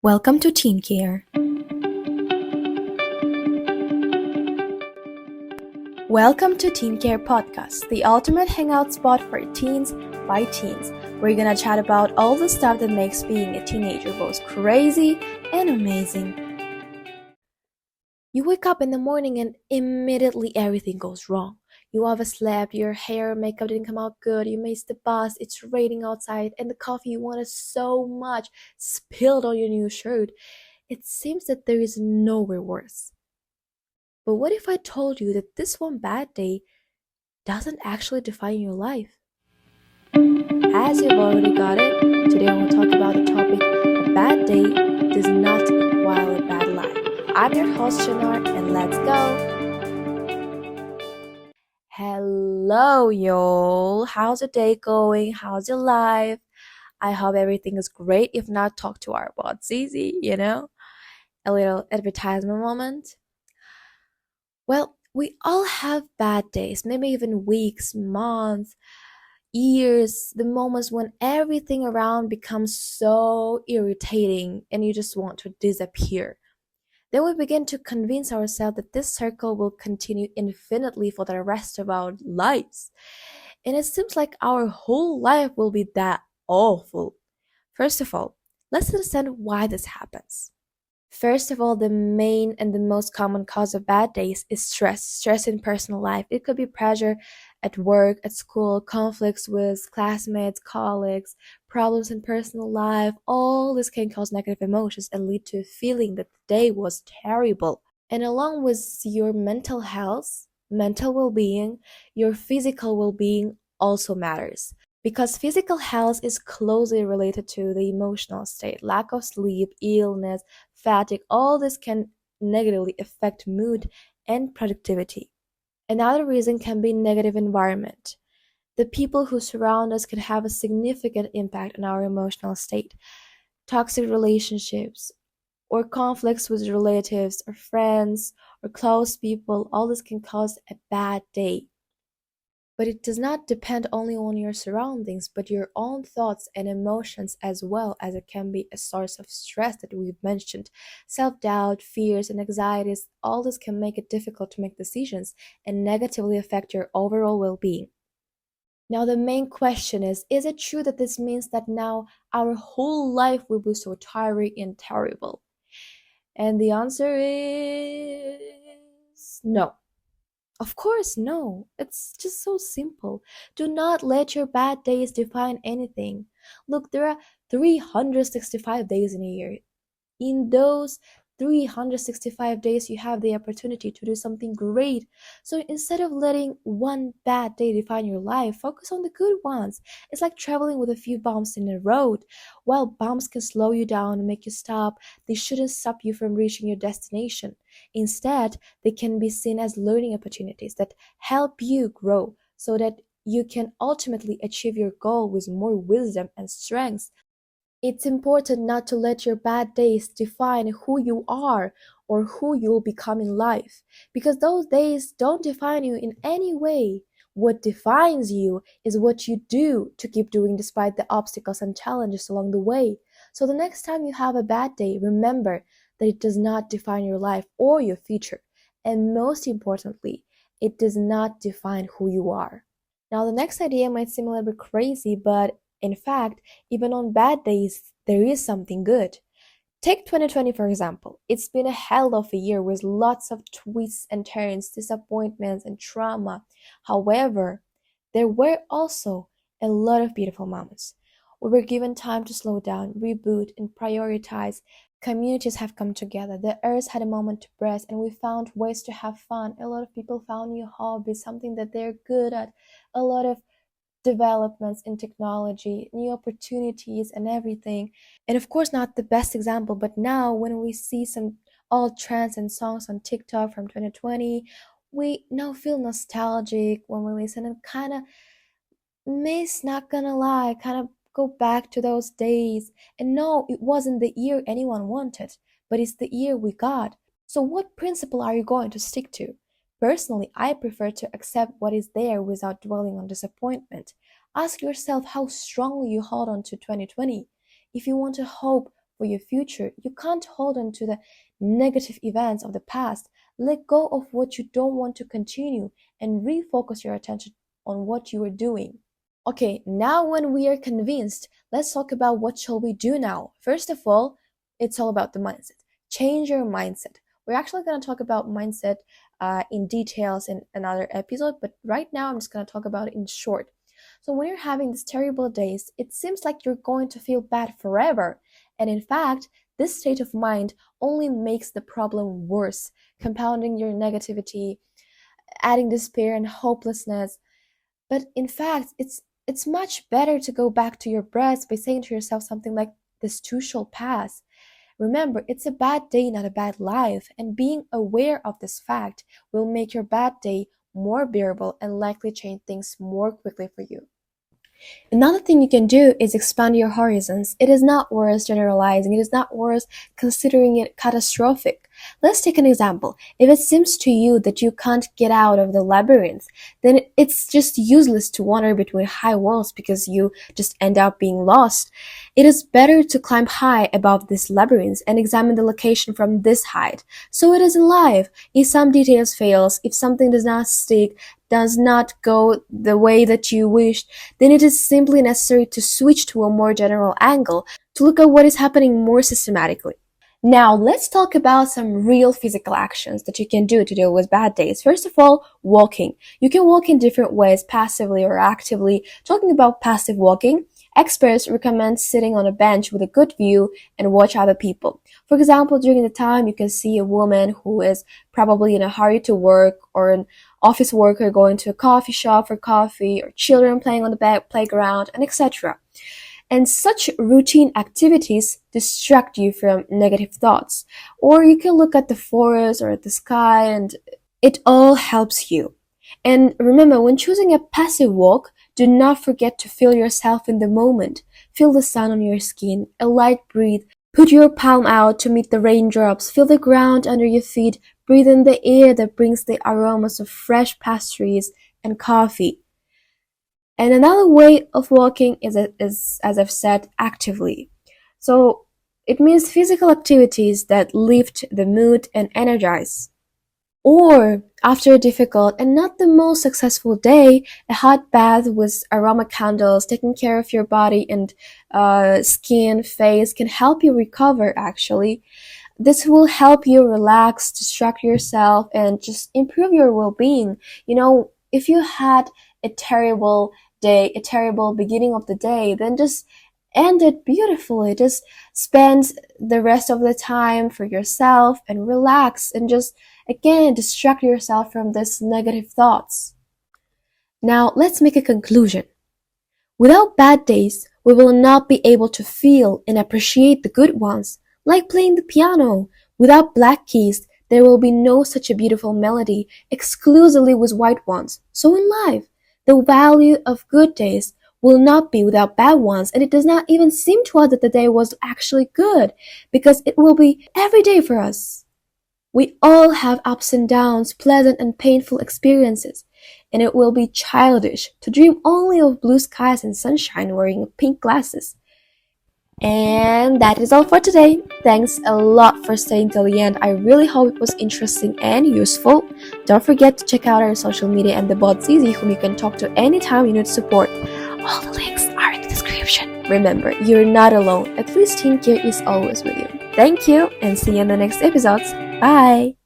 Welcome to Teen Care. Welcome to Teen Care Podcast, the ultimate hangout spot for teens by teens. We're gonna chat about all the stuff that makes being a teenager both crazy and amazing. You wake up in the morning and immediately everything goes wrong. You overslept, your hair and makeup didn't come out good, you missed the bus, it's raining outside, and the coffee you wanted so much spilled on your new shirt. It seems that there is nowhere worse. But what if I told you that this one bad day doesn't actually define your life? As you've already got it, today I will talk about the topic, a bad day does not equal a bad life. I'm your host Shanar, and let's go! Hello y'all, how's your day going? How's your life? I hope everything is great. If not, talk to our boss Zizi, a little advertisement moment. Well, we all have bad days, maybe even weeks, months, years, the moments when everything around becomes so irritating and you just want to disappear. Then we begin to convince ourselves that this circle will continue infinitely for the rest of our lives. And it seems like our whole life will be that awful. First of all, let's understand why this happens. First of all, the main and the most common cause of bad days is stress in personal life. It could be pressure at work, at school, conflicts with classmates, colleagues, problems in personal life. All this can cause negative emotions and lead to a feeling that the day was terrible. And along with your mental health, mental well-being, your physical well-being also matters. Because physical health is closely related to the emotional state. Lack of sleep, illness, fatigue, all this can negatively affect mood and productivity. Another reason can be negative environment. The people who surround us can have a significant impact on our emotional state. Toxic relationships or conflicts with relatives or friends or close people, all this can cause a bad day. But it does not depend only on your surroundings, but your own thoughts and emotions, as well as it can be a source of stress that we've mentioned. Self-doubt, fears, and anxieties, all this can make it difficult to make decisions and negatively affect your overall well-being. Now, the main question is it true that this means that now our whole life will be so tiring and terrible? And the answer is no. Of course, no. It's just so simple. Do not let your bad days define anything. Look, there are 365 days in a year. In those 365 days, you have the opportunity to do something great. So instead of letting one bad day define your life, focus on the good ones. It's like traveling with a few bumps in the road. While bumps can slow you down and make you stop, they shouldn't stop you from reaching your destination. Instead, they can be seen as learning opportunities that help you grow so that you can ultimately achieve your goal with more wisdom and strength. It's important not to let your bad days define who you are or who you'll become in life, because those days don't define you in any way. What defines you is what you do to keep doing despite the obstacles and challenges along the way. So the next time you have a bad day, remember that it does not define your life or your future. And most importantly, it does not define who you are. Now, the next idea might seem a little bit crazy, but in fact, even on bad days, there is something good. Take 2020 for example. It's been a hell of a year with lots of twists and turns, disappointments, and trauma. However, there were also a lot of beautiful moments. We were given time to slow down, reboot, and prioritize. Communities have come together. The earth had a moment to breathe, and we found ways to have fun. A lot of people found new hobbies, something that they're good at. A lot of developments in technology, new opportunities, and everything. And of course, not the best example, but now when we see some old trends and songs on TikTok from 2020, we now feel nostalgic when we listen and kind of miss, not gonna lie, kind of go back to those days. And no, it wasn't the year anyone wanted, but it's the year we got. So, what principle are you going to stick to? Personally, I prefer to accept what is there without dwelling on disappointment. Ask yourself how strongly you hold on to 2020. If you want to hope for your future. You can't hold on to the negative events of the past. Let go of what you don't want to continue and refocus your attention on what you are doing. Okay, now when we are convinced, let's talk about what shall we do now. First of all, it's all about the mindset. Change your mindset. We're actually going to talk about mindset in details in another episode, but right now I'm just going to talk about it in short. So when you're having these terrible days, it seems like you're going to feel bad forever. And in fact, this state of mind only makes the problem worse, compounding your negativity, adding despair and hopelessness. But in fact, it's much better to go back to your breath by saying to yourself something like, this too shall pass. Remember, it's a bad day, not a bad life, and being aware of this fact will make your bad day more bearable and likely change things more quickly for you. Another thing you can do is expand your horizons. It is not worth generalizing. It is not worth considering it catastrophic. Let's take an example. If it seems to you that you can't get out of the labyrinth, then it's just useless to wander between high walls because you just end up being lost. It is better to climb high above this labyrinth and examine the location from this height. So it is in life. If some details fails, if something does not stick, does not go the way that you wished, then it is simply necessary to switch to a more general angle, to look at what is happening more systematically. Now, let's talk about some real physical actions that you can do to deal with bad days. First of all, walking. You can walk in different ways, passively or actively. Talking about passive walking, experts recommend sitting on a bench with a good view and watch other people. For example, during the time you can see a woman who is probably in a hurry to work, or an office worker going to a coffee shop for coffee, or children playing on the playground, and etc. And such routine activities distract you from negative thoughts. Or you can look at the forest or at the sky, and it all helps you. And remember, when choosing a passive walk, do not forget to feel yourself in the moment. Feel the sun on your skin, a light breeze. Put your palm out to meet the raindrops. Feel the ground under your feet. Breathe in the air that brings the aromas of fresh pastries and coffee. And another way of walking is, as I've said, actively. So it means physical activities that lift the mood and energize. Or, after a difficult and not the most successful day, a hot bath with aroma candles, taking care of your body and skin, face, can help you recover, actually. This will help you relax, distract yourself, and just improve your well-being. You know, if you had a terrible day, a terrible beginning of the day, then just end it beautifully. Just spend the rest of the time for yourself and relax, and just again distract yourself from these negative thoughts. Now let's make a conclusion. Without bad days, we will not be able to feel and appreciate the good ones, like playing the piano. Without black keys, there will be no such a beautiful melody, exclusively with white ones. So in life, the value of good days will not be without bad ones, and it does not even seem to us that the day was actually good, because it will be every day for us. We all have ups and downs, pleasant and painful experiences, and it will be childish to dream only of blue skies and sunshine wearing pink glasses. And that is all for today. Thanks a lot for staying till the end. I really hope it was interesting and useful. Don't forget to check out our social media and the bot Zizi, whom you can talk to anytime you need support. All the links are in the description. Remember, you're not alone. At least Skincare is always with you. Thank you, and see you in the next episodes. Bye!